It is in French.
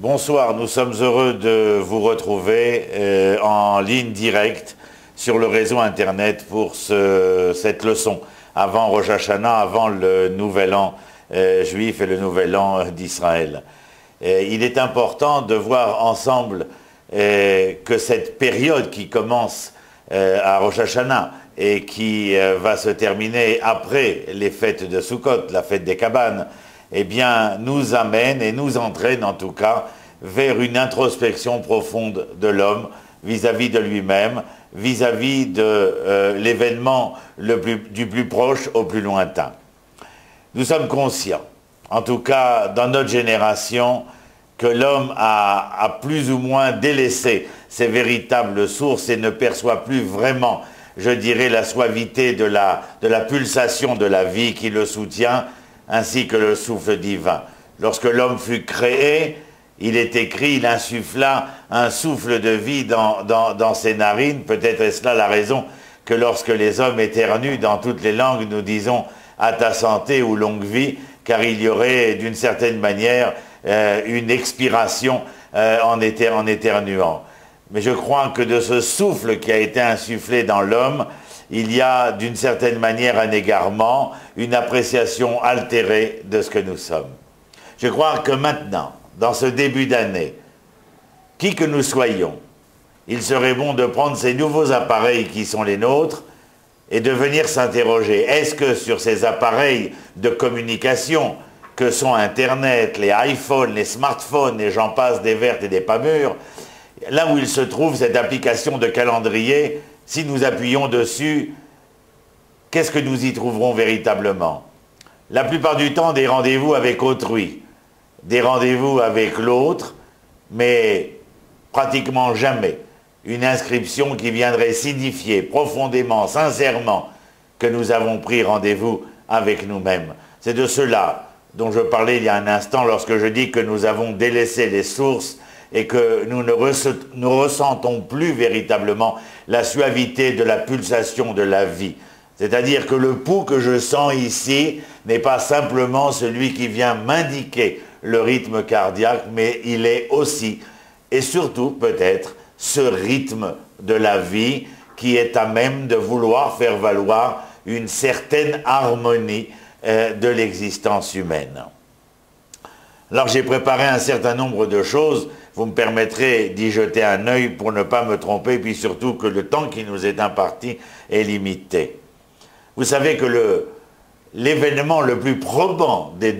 Bonsoir, nous sommes heureux de vous retrouver en ligne directe sur le réseau internet pour cette leçon avant Rosh Hashanah, avant le nouvel an juif et le nouvel an d'Israël. Il est important de voir ensemble que cette période qui commence à Rosh Hashanah et qui va se terminer après les fêtes de Sukkot, la fête des cabanes, eh bien, nous amène et nous entraîne en tout cas vers une introspection profonde de l'homme vis-à-vis de lui-même, vis-à-vis de l'événement du plus proche au plus lointain. Nous sommes conscients, en tout cas dans notre génération, que l'homme a plus ou moins délaissé ses véritables sources et ne perçoit plus vraiment, je dirais, la suavité de la pulsation de la vie qui le soutient, ainsi que le souffle divin. Lorsque l'homme fut créé, il est écrit, il insuffla un souffle de vie dans ses narines. Peut-être est-ce là la raison que lorsque les hommes éternuent dans toutes les langues, nous disons « à ta santé » ou « longue vie », car il y aurait d'une certaine manière une expiration en éternuant. Mais je crois que de ce souffle qui a été insufflé dans l'homme, il y a d'une certaine manière un égarement, une appréciation altérée de ce que nous sommes. Je crois que maintenant, dans ce début d'année, qui que nous soyons, il serait bon de prendre ces nouveaux appareils qui sont les nôtres et de venir s'interroger. Est-ce que sur ces appareils de communication que sont Internet, les iPhones, les smartphones, et j'en passe des vertes et des pas mûres, là où il se trouve cette application de calendrier, si nous appuyons dessus, qu'est-ce que nous y trouverons véritablement? La plupart du temps, des rendez-vous avec autrui, des rendez-vous avec l'autre, mais pratiquement jamais une inscription qui viendrait signifier profondément, sincèrement, que nous avons pris rendez-vous avec nous-mêmes. C'est de cela dont je parlais il y a un instant lorsque je dis que nous avons délaissé les sources et que nous ne ressentons plus véritablement la suavité de la pulsation de la vie. C'est-à-dire que le pouls que je sens ici n'est pas simplement celui qui vient m'indiquer le rythme cardiaque, mais il est aussi, et surtout peut-être, ce rythme de la vie qui est à même de vouloir faire valoir une certaine harmonie de l'existence humaine. Alors j'ai préparé un certain nombre de choses, vous me permettrez d'y jeter un œil pour ne pas me tromper, puis surtout que le temps qui nous est imparti est limité. Vous savez que l'événement le plus probant des